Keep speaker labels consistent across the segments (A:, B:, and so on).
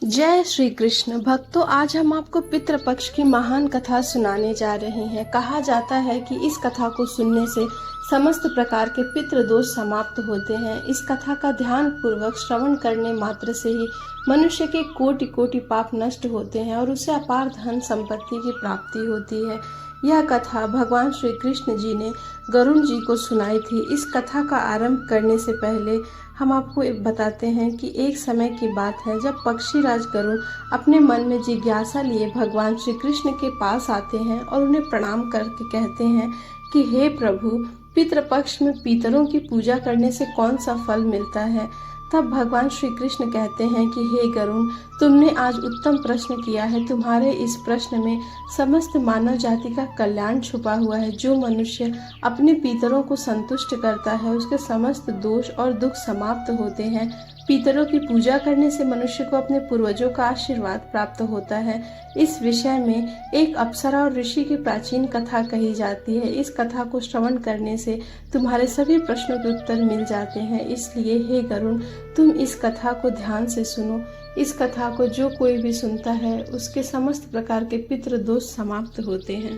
A: जय श्री कृष्ण भक्तों, आज हम आपको पितृपक्ष की महान कथा सुनाने जा रहे हैं। कहा जाता है कि इस कथा को सुनने से समस्त प्रकार के पितृ दोष समाप्त होते हैं। इस कथा का ध्यान पूर्वक श्रवण करने मात्र से ही मनुष्य के कोटि कोटि पाप नष्ट होते हैं और उसे अपार धन संपत्ति की प्राप्ति होती है। यह कथा भगवान श्री कृष्ण जी ने गरुड़ जी को सुनाई थी। इस कथा का आरंभ करने से पहले हम आपको बताते हैं कि एक समय की बात है जब पक्षीराज गरुड़ अपने मन में जिज्ञासा लिए भगवान श्री कृष्ण के पास आते हैं और उन्हें प्रणाम करके कहते हैं कि हे प्रभु, पितृपक्ष में पितरों की पूजा करने से कौन सा फल मिलता है। तब भगवान श्री कृष्ण कहते हैं कि हे गरुड़, तुमने आज उत्तम प्रश्न किया है। तुम्हारे इस प्रश्न में समस्त मानव जाति का कल्याण छुपा हुआ है। जो मनुष्य अपने पितरों को संतुष्ट करता है उसके समस्त दोष और दुख समाप्त होते हैं। पितरों की पूजा करने से मनुष्य को अपने पूर्वजों का आशीर्वाद प्राप्त होता है। इस विषय में एक अप्सरा और ऋषि की प्राचीन कथा कही जाती है। इस कथा को श्रवण करने से तुम्हारे सभी प्रश्नों के उत्तर मिल जाते हैं। इसलिए हे गरुड़, तुम इस कथा को ध्यान से सुनो। इस कथा को जो कोई भी सुनता है उसके समस्त प्रकार के पितृ दोष समाप्त होते हैं।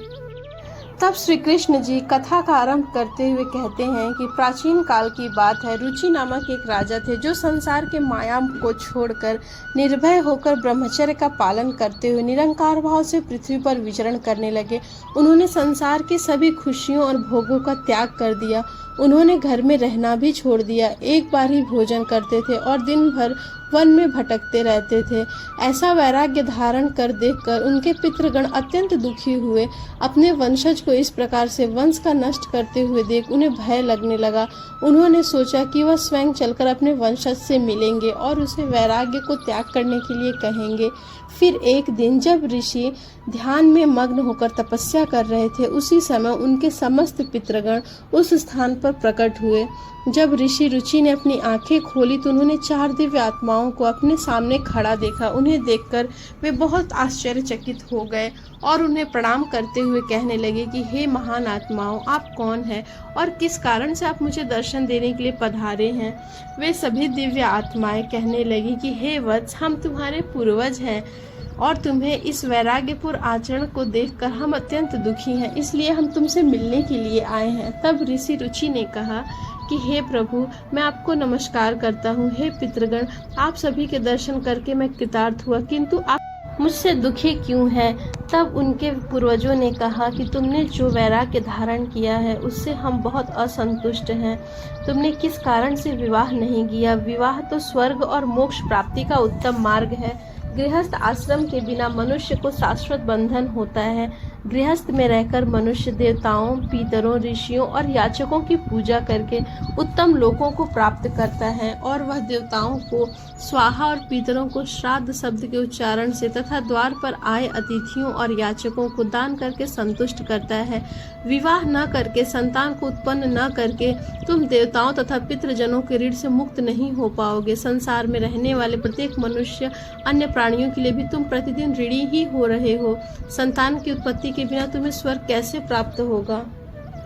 A: तब श्री कृष्ण जी कथा का आरंभ करते हुए कहते हैं कि प्राचीन काल की बात है। रुचि नामक एक राजा थे जो संसार के माया को छोड़कर निर्भय होकर ब्रह्मचर्य का पालन करते हुए निरंकार भाव से पृथ्वी पर विचरण करने लगे। उन्होंने संसार की सभी खुशियों और भोगों का त्याग कर दिया। उन्होंने घर में रहना भी छोड़ दिया। एक बार ही भोजन करते थे और दिन भर वन में भटकते रहते थे। ऐसा वैराग्य धारण कर देखकर उनके पितृगण अत्यंत दुखी हुए। अपने वंशज को इस प्रकार से वंश का नष्ट करते हुए देख उन्हें भय लगने लगा। उन्होंने सोचा कि वह स्वयं चलकर अपने वंशज से मिलेंगे और उसे वैराग्य को त्याग करने के लिए कहेंगे। फिर एक दिन जब ऋषि ध्यान में मग्न होकर तपस्या कर रहे थे, उसी समय उनके समस्त पितृगण उस स्थान पर प्रकट हुए। जब ऋषि रुचि ने अपनी आंखें खोली तो उन्होंने 4 दिव्य आत्माओं को अपने सामने खड़ा देखा। उन्हें देखकर वे बहुत आश्चर्यचकित हो गए और उन्हें प्रणाम करते हुए कहने लगे कि हे महान आत्माओं, आप कौन हैं और किस कारण से आप मुझे दर्शन देने के लिए पधारे हैं। वे सभी दिव्य आत्माएं कहने लगी कि हे वत्स, हम तुम्हारे पूर्वज हैं और तुम्हें इस वैराग्यपूर्ण आचरण को देखकर हम अत्यंत दुखी हैं, इसलिए हम तुमसे मिलने के लिए आए हैं। तब ऋषि रुचि ने कहा कि हे प्रभु, मैं आपको नमस्कार करता हूँ। हे पितृगण, आप सभी के दर्शन करके मैं कृतार्थ हुआ, किंतु आप मुझसे दुखी क्यों हैं? तब उनके पूर्वजों ने कहा कि तुमने जो वैराग्य धारण किया है उससे हम बहुत असंतुष्ट हैं। तुमने किस कारण से विवाह नहीं किया? विवाह तो स्वर्ग और मोक्ष प्राप्ति का उत्तम मार्ग है। गृहस्थ आश्रम के बिना मनुष्य को शाश्वत बंधन होता है। गृहस्थ में रहकर मनुष्य देवताओं, पितरों, ऋषियों और याचकों की पूजा करके उत्तम लोकों को प्राप्त करता है और वह देवताओं को स्वाहा और पितरों को श्राद्ध शब्द के उच्चारण से तथा द्वार पर आए अतिथियों और याचकों को दान करके संतुष्ट करता है। विवाह न करके, संतान को उत्पन्न न करके तुम देवताओं तथा पितृजनों के ऋण से मुक्त नहीं हो पाओगे। संसार में रहने वाले प्रत्येक मनुष्य, अन्य प्राणियों के लिए भी तुम प्रतिदिन ऋणी ही हो रहे हो। संतान की उत्पत्ति के बिना तुम्हें स्वर्ग कैसे प्राप्त होगा?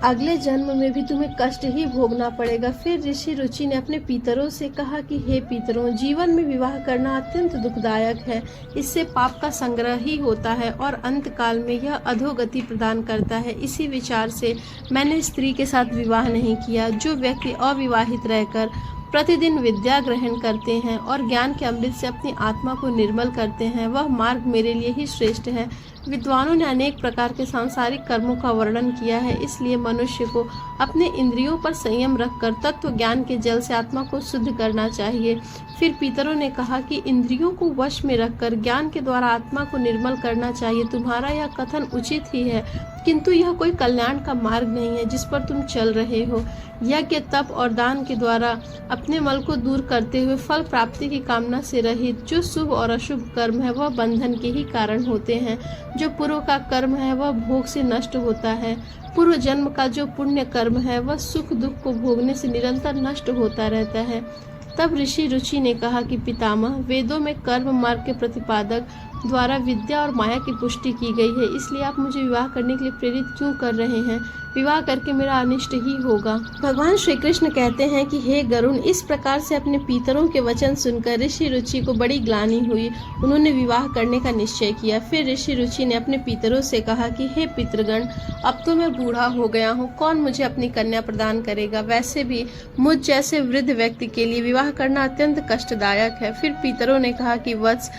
A: अगले जन्म में भी तुम्हें कष्ट ही भोगना पड़ेगा। फिर ऋषि रुचि ने अपने पितरों से कहा कि हे पितरों, जीवन में विवाह करना अत्यंत दुखदायक है। इससे पाप का संग्रह ही होता है और अंत काल में यह अधोगति प्रदान करता है। इसी विचार से मैंने स्त्री के साथ विवाह नहीं किया। जो व्यक्ति अविवाहित रहकर प्रतिदिन विद्या ग्रहण करते हैं और ज्ञान के अमृत से अपनी आत्मा को निर्मल करते हैं, वह मार्ग मेरे लिए ही श्रेष्ठ है। विद्वानों ने अनेक प्रकार के सांसारिक कर्मों का वर्णन किया है, इसलिए मनुष्य को अपने इंद्रियों पर संयम रखकर तत्व ज्ञान के जल से आत्मा को शुद्ध करना चाहिए। फिर पितरों ने कहा कि इंद्रियों को वश में रखकर ज्ञान के द्वारा आत्मा को निर्मल करना चाहिए। तुम्हारा यह कथन उचित ही है, किंतु यह कोई कल्याण का मार्ग नहीं है जिस पर तुम चल रहे हो। यज्ञ, तप और दान के द्वारा अपने मल को दूर करते हुए फल प्राप्ति की कामना से रहित जो शुभ और अशुभ कर्म है वह बंधन के ही कारण होते हैं। जो पूर्व का कर्म है वह भोग से नष्ट होता है। पूर्व जन्म का जो पुण्य कर्म है वह सुख दुख को भोगने से निरंतर नष्ट होता रहता है। तब ऋषि रुचि ने कहा कि पितामह, वेदों में कर्म मार्ग के प्रतिपादक द्वारा विद्या और माया की पुष्टि की गई है, इसलिए आप मुझे विवाह करने के लिए प्रेरित क्यों कर रहे हैं? विवाह करके मेरा अनिष्ट ही होगा। भगवान श्री कृष्ण कहते हैं कि हे गरुण, इस प्रकार से अपने पितरों के वचन सुनकर ऋषि रुचि को बड़ी ग्लानि हुई। उन्होंने विवाह करने का निश्चय किया। फिर ऋषि रुचि ने अपने पितरों से कहा कि हे पितृगण, अब तो मैं बूढ़ा हो गया हूँ, कौन मुझे अपनी कन्या प्रदान करेगा? वैसे भी मुझ जैसे वृद्ध व्यक्ति के लिए विवाह करना अत्यंत कष्टदायक है। फिर पितरों ने कहा कि वत्स,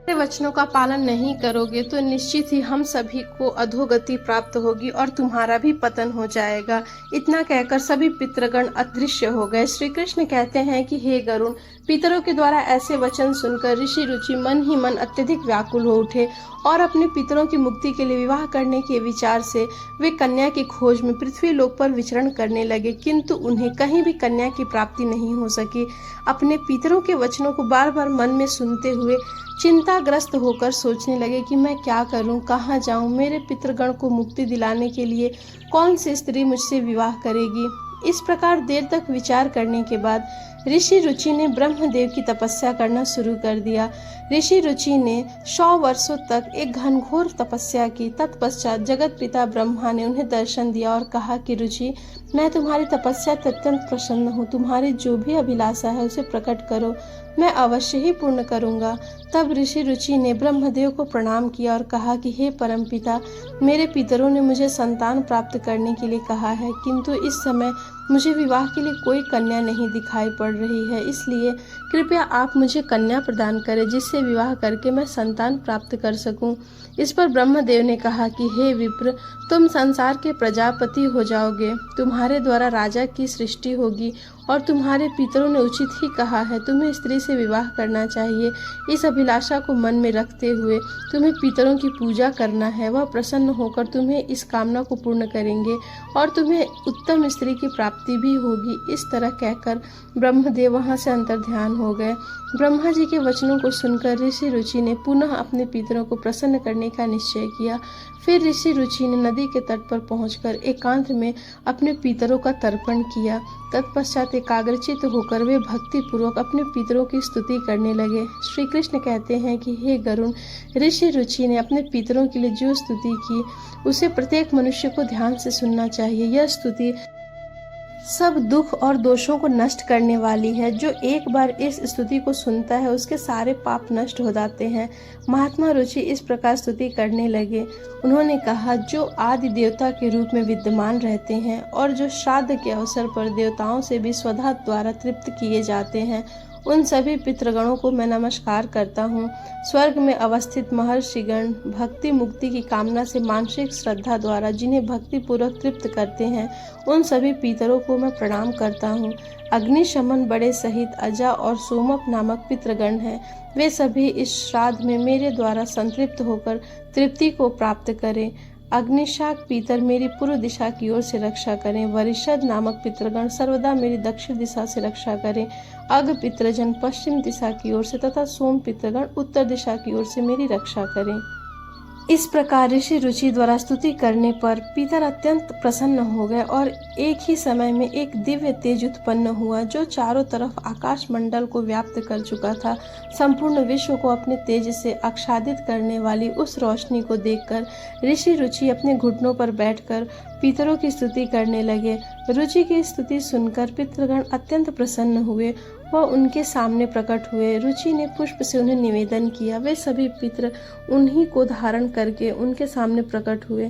A: वचनों का पालन नहीं करोगे तो निश्चित ही हम सभी को अधोगति प्राप्त होगी और तुम्हारा भी पतन हो जाएगा। इतना कहकर सभी पितृगण अदृश्य हो गए। श्री कृष्ण कहते हैं कि हे गरुण, पितरों के द्वारा ऐसे वचन सुनकर ऋषि रुचि मन ही मन अत्यधिक व्याकुल हो उठे और अपने पितरों की मुक्ति के लिए विवाह करने के विचार से वे कन्या की खोज में पृथ्वी लोक पर विचरण करने लगे, किंतु उन्हें कहीं भी कन्या की प्राप्ति नहीं हो सकी। अपने पितरों के वचनों को बार बार मन में सुनते हुए चिंताग्रस्त होकर सोचने लगे कि मैं क्या करूं, कहां जाऊं, मेरे पितृगण को मुक्ति दिलाने के लिए कौन सी स्त्री मुझसे विवाह करेगी। इस प्रकार देर तक विचार करने के बाद ऋषि रुचि ने ब्रह्मदेव की तपस्या करना शुरू कर दिया। ऋषि रुचि ने 100 वर्षों तक एक घनघोर तपस्या की। तत्पश्चात जगत पिता ब्रह्मा ने उन्हें दर्शन दिया और कहा कि रुचि, मैं तुम्हारी तपस्या से अत्यंत प्रसन्न हूँ, तुम्हारी जो भी अभिलाषा है उसे प्रकट करो, मैं अवश्य ही पूर्ण करूँगा। तब ऋषि रुचि ने ब्रह्मदेव को प्रणाम किया और कहा कि हे परमपिता, मेरे पितरों ने मुझे संतान प्राप्त करने के लिए कहा है, किंतु इस समय मुझे विवाह के लिए कोई कन्या नहीं दिखाई पड़ रही है, इसलिए कृपया आप मुझे कन्या प्रदान करें जिससे विवाह करके मैं संतान प्राप्त कर सकूं। इस पर ब्रह्मदेव ने कहा कि हे विप्र, तुम संसार के प्रजापति हो जाओगे, तुम्हारे द्वारा राजा की सृष्टि होगी और तुम्हारे पितरों ने उचित ही कहा है, तुम्हें स्त्री से विवाह करना चाहिए। इस अभिलाषा को मन में रखते हुए तुम्हें पितरों की पूजा करना है, वह प्रसन्न होकर तुम्हें इस कामना को पूर्ण करेंगे और तुम्हें उत्तम स्त्री की प्राप्ति भी होगी। इस तरह कहकर ब्रह्मदेव वहां से अंतर्ध्यान हो गए। ब्रह्मा जी के वचनों को सुनकर ऋषि रुचि ने पुनः अपने पितरों को प्रसन्न करने का निश्चय किया। फिर ऋषि रुचि ने नदी के तट पर पहुंचकर एकांत में अपने पितरों का तर्पण किया। तत्पश्चात एकाग्रचित होकर वे भक्ति पूर्वक अपने पितरों की स्तुति करने लगे। श्री कृष्ण कहते हैं कि हे गरुण, ऋषि रुचि ने अपने पितरों के लिए जो स्तुति की उसे प्रत्येक मनुष्य को ध्यान से सुनना चाहिए। यह स्तुति सब दुख और दोषों को नष्ट करने वाली है। जो एक बार इस स्तुति को सुनता है उसके सारे पाप नष्ट हो जाते हैं। महात्मा रुचि इस प्रकार स्तुति करने लगे। उन्होंने कहा, जो आदि देवता के रूप में विद्यमान रहते हैं और जो श्राद्ध के अवसर पर देवताओं से भी स्वधा द्वारा तृप्त किए जाते हैं, उन सभी पितृगणों को मैं नमस्कार करता हूँ। स्वर्ग में अवस्थित महर्षिगण भक्ति मुक्ति की कामना से मानसिक श्रद्धा द्वारा जिन्हें भक्ति पूर्वक तृप्त करते हैं, उन सभी पितरों को मैं प्रणाम करता हूँ। अग्निशमन बड़े सहित अजा और सोमप नामक पितृगण हैं। वे सभी इस श्राद्ध में मेरे द्वारा संतृप्त होकर तृप्ति को प्राप्त करें। अग्निशाक पितर मेरी पूर्व दिशा की ओर से रक्षा करें। वरिषद नामक पितृगण सर्वदा मेरी दक्षिण दिशा से रक्षा करें। अग पितृजन पश्चिम दिशा की ओर से तथा सोम पितृगण उत्तर दिशा की ओर से मेरी रक्षा करें। इस प्रकार ऋषि रुचि द्वारा स्तुति करने पर पितर अत्यंत प्रसन्न हो गए और एक ही समय में एक दिव्य तेज उत्पन्न हुआ जो चारों तरफ आकाश मंडल को व्याप्त कर चुका था। संपूर्ण विश्व को अपने तेज से आच्छादित करने वाली उस रोशनी को देखकर ऋषि रुचि अपने घुटनों पर बैठकर पितरों की स्तुति करने लगे। रुचि की स्तुति सुनकर पितृगण अत्यंत प्रसन्न हुए। वह उनके सामने प्रकट हुए। रुचि ने पुष्प से उन्हें निवेदन किया। वे सभी पितर उन्हीं को धारण करके उनके सामने प्रकट हुए।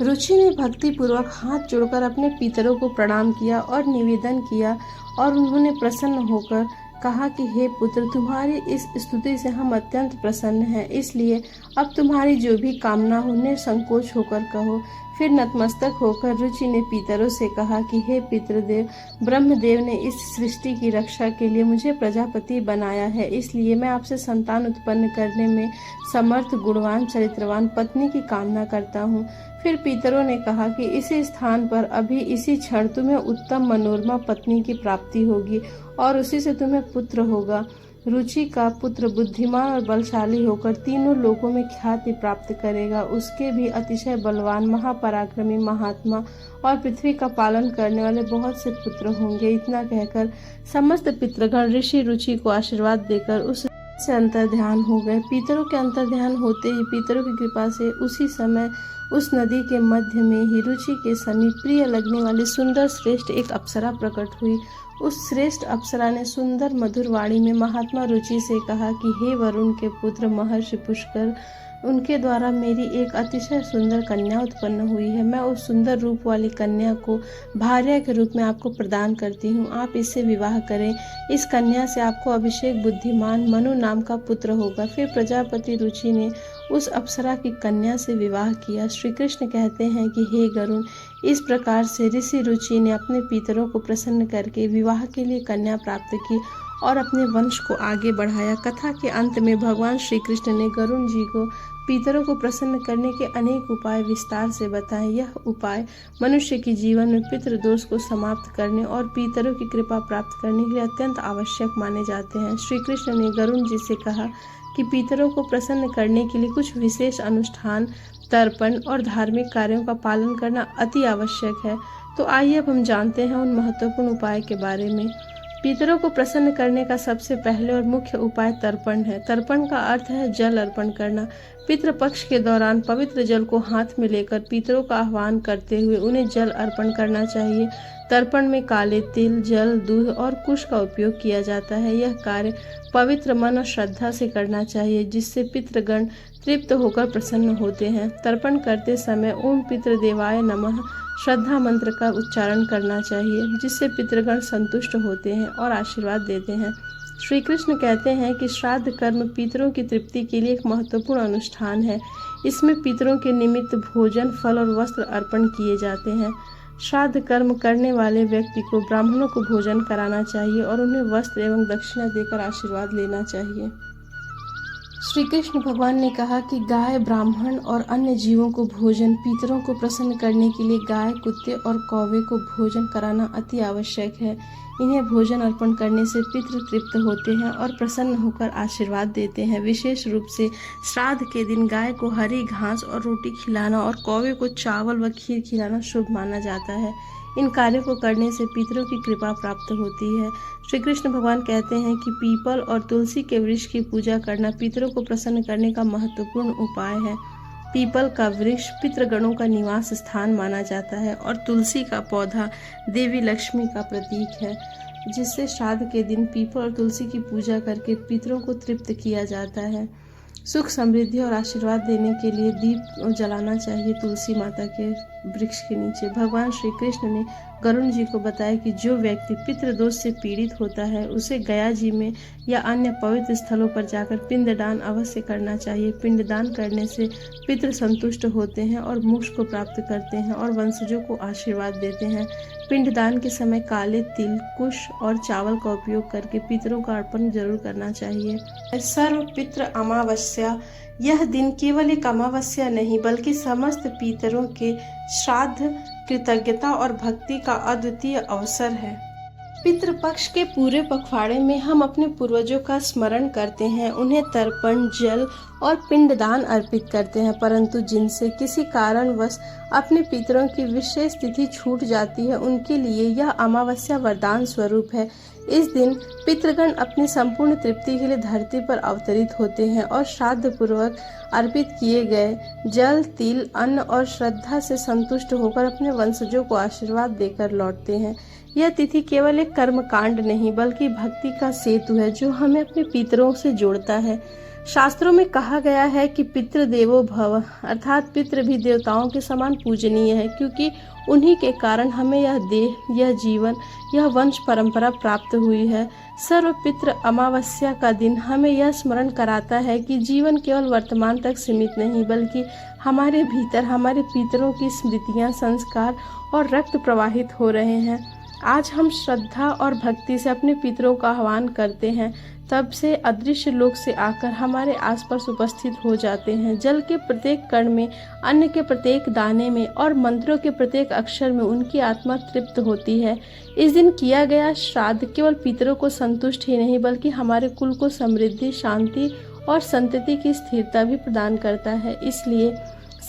A: रुचि ने भक्ति पूर्वक हाथ जोड़कर अपने पितरों को प्रणाम किया और निवेदन किया और उन्होंने प्रसन्न होकर कहा कि हे पुत्र, तुम्हारी इस स्तुति से हम अत्यंत प्रसन्न हैं, इसलिए अब तुम्हारी जो भी कामना हो निसंकोच होकर कहो। फिर नतमस्तक होकर रुचि ने पितरों से कहा कि हे पितृदेव, ब्रह्मदेव ने इस सृष्टि की रक्षा के लिए मुझे प्रजापति बनाया है, इसलिए मैं आपसे संतान उत्पन्न करने में समर्थ गुणवान चरित्रवान पत्नी की कामना करता हूँ। फिर पितरों ने कहा कि इसी स्थान पर अभी इसी क्षण तुम्हें उत्तम मनोरमा पत्नी की प्राप्ति होगी और उसी से तुम्हें पुत्र होगा। रुचि का पुत्र बुद्धिमान और बलशाली होकर तीनों लोकों में ख्याति प्राप्त करेगा। उसके भी अतिशय बलवान, महापराक्रमी, महात्मा और पृथ्वी का पालन करने वाले बहुत से पुत्र होंगे। इतना कहकर समस्त पितृगण ऋषि रुचि को आशीर्वाद देकर उस से अंतर्ध्यान हो गए। पितरों के अंतर्ध्यान होते ही पितरों की कृपा से उसी समय उस नदी के मध्य में ही रुचि के समीप प्रिय लगने वाली सुंदर श्रेष्ठ एक अप्सरा प्रकट हुई। उस श्रेष्ठ अप्सरा ने सुंदर मधुर वाणी में महात्मा रुचि से कहा कि हे वरुण के पुत्र महर्षि पुष्कर, उनके द्वारा मेरी एक अतिशय सुंदर कन्या उत्पन्न हुई है। मैं उस सुंदर रूप वाली कन्या को भार्या के रूप में आपको प्रदान करती हूँ। आप इससे विवाह करें। इस कन्या से आपको अभिषेक बुद्धिमान मनु नाम का पुत्र होगा। फिर प्रजापति रुचि ने उस अप्सरा की कन्या से विवाह किया। श्री कृष्ण कहते हैं कि हे गरुण, इस प्रकार से ऋषि रुचि ने अपने पितरों को प्रसन्न करके विवाह के लिए कन्या प्राप्त की और अपने वंश को आगे बढ़ाया। कथा के अंत में भगवान श्री कृष्ण ने गरुण जी को पितरों को प्रसन्न करने के अनेक उपाय विस्तार से बताए। यह उपाय मनुष्य के जीवन में पितृ दोष को समाप्त करने और पितरों की कृपा प्राप्त करने के लिए अत्यंत आवश्यक माने जाते हैं। श्री कृष्ण ने गरुण जी से कहा कि पितरों को प्रसन्न करने के लिए कुछ विशेष अनुष्ठान, तर्पण और धार्मिक कार्यों का पालन करना अति आवश्यक है। तो आइए अब हम जानते हैं उन महत्वपूर्ण उपाय के बारे में। पितरों को प्रसन्न करने का सबसे पहले और मुख्य उपाय तर्पण है। तर्पण का अर्थ है जल अर्पण करना। पितृपक्ष के दौरान पवित्र जल को हाथ में लेकर पितरों का आह्वान करते हुए उन्हें जल अर्पण करना चाहिए। तर्पण में काले तिल, जल, दूध और कुश का उपयोग किया जाता है। यह कार्य पवित्र मन और श्रद्धा से करना चाहिए, जिससे पितृगण तृप्त होकर प्रसन्न होते हैं। तर्पण करते समय ओम पितृदेवाय नमः श्रद्धा मंत्र का उच्चारण करना चाहिए, जिससे पितृगण संतुष्ट होते हैं और आशीर्वाद देते हैं। श्री कृष्ण कहते हैं कि श्राद्ध कर्म पितरों की तृप्ति के लिए एक महत्वपूर्ण अनुष्ठान है। इसमें पितरों के निमित्त भोजन, फल और वस्त्र अर्पण किए जाते हैं। श्राद्ध कर्म करने वाले व्यक्ति को ब्राह्मणों को भोजन कराना चाहिए और उन्हें वस्त्र एवं दक्षिणा देकर आशीर्वाद लेना चाहिए। श्री कृष्ण भगवान ने कहा कि गाय, ब्राह्मण और अन्य जीवों को भोजन, पितरों को प्रसन्न करने के लिए गाय, कुत्ते और कौवे को भोजन कराना अति आवश्यक है। इन्हें भोजन अर्पण करने से पितृ तृप्त होते हैं और प्रसन्न होकर आशीर्वाद देते हैं। विशेष रूप से श्राद्ध के दिन गाय को हरी घास और रोटी खिलाना और कौवे को चावल व खीर खिलाना शुभ माना जाता है। इन कार्यों को करने से पितरों की कृपा प्राप्त होती है। श्री कृष्ण भगवान कहते हैं कि पीपल और तुलसी के वृक्ष की पूजा करना पितरों को प्रसन्न करने का महत्वपूर्ण उपाय है। पीपल का वृक्ष पितृगणों का निवास स्थान माना जाता है और तुलसी का पौधा देवी लक्ष्मी का प्रतीक है, जिससे श्राद्ध के दिन पीपल और तुलसी की पूजा करके पितरों को तृप्त किया जाता है। सुख, समृद्धि और आशीर्वाद देने के लिए दीप जलाना चाहिए तुलसी माता के वृक्ष के नीचे। भगवान श्री कृष्ण ने गरुण जी को बताया कि जो व्यक्ति पितृदोष से पीड़ित होता है उसे गया जी में या अन्य पवित्र स्थलों पर जाकर पिंडदान अवश्य करना चाहिए। पिंडदान करने से पितृ संतुष्ट होते हैं और मोक्ष को प्राप्त करते हैं और वंशजों को आशीर्वाद देते हैं। पिंडदान के समय काले तिल, कुश और चावल का उपयोग करके पितरों का अर्पण जरूर करना चाहिए। सर्व पितृ अमावस्या, यह दिन केवल एक अमावस्या नहीं बल्कि समस्त पितरों के श्राद्ध, कृतज्ञता और भक्ति का अद्वितीय अवसर है। पितृपक्ष के पूरे पखवाड़े में हम अपने पूर्वजों का स्मरण करते हैं, उन्हें तर्पण, जल और पिंडदान अर्पित करते हैं। परंतु जिनसे किसी कारणवश अपने पितरों की विशेष तिथि छूट जाती है, उनके लिए यह अमावस्या वरदान स्वरूप है। इस दिन पितृगण अपनी संपूर्ण तृप्ति के लिए धरती पर अवतरित होते हैं और श्राद्ध पूर्वक अर्पित किए गए जल, तिल, अन्न और श्रद्धा से संतुष्ट होकर अपने वंशजों को आशीर्वाद देकर लौटते हैं। यह तिथि केवल एक कर्मकांड नहीं बल्कि भक्ति का सेतु है, जो हमें अपने पितरों से जोड़ता है। शास्त्रों में कहा गया है कि पितृदेवो भव, अर्थात पितृ भी देवताओं के समान पूजनीय है, क्योंकि उन्हीं के कारण हमें यह देह, यह जीवन, यह वंश परंपरा प्राप्त हुई है। सर्व पितृ अमावस्या का दिन हमें यह स्मरण कराता है कि जीवन केवल वर्तमान तक सीमित नहीं बल्कि हमारे भीतर हमारे पितरों की स्मृतियां, संस्कार और रक्त प्रवाहित हो रहे हैं। आज हम श्रद्धा और भक्ति से अपने पितरों का आह्वान करते हैं, तब से अदृश्य लोक से आकर हमारे आसपास उपस्थित हो जाते हैं। जल के प्रत्येक कण में, अन्न के प्रत्येक दाने में और मंत्रों के प्रत्येक अक्षर में उनकी आत्मा तृप्त होती है। इस दिन किया गया श्राद्ध केवल पितरों को संतुष्ट ही नहीं बल्कि हमारे कुल को समृद्धि, शांति और संतति की स्थिरता भी प्रदान करता है। इसलिए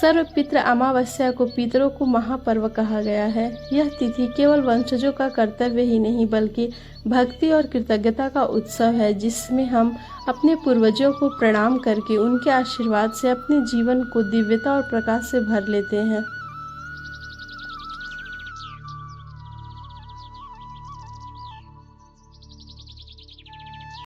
A: सर्व पितृ अमावस्या को पितरों को महापर्व कहा गया है। यह तिथि केवल वंशजों का कर्तव्य ही नहीं बल्कि भक्ति और कृतज्ञता का उत्सव है, जिसमें हम अपने पूर्वजों को प्रणाम करके उनके आशीर्वाद से अपने जीवन को दिव्यता और प्रकाश से भर लेते हैं।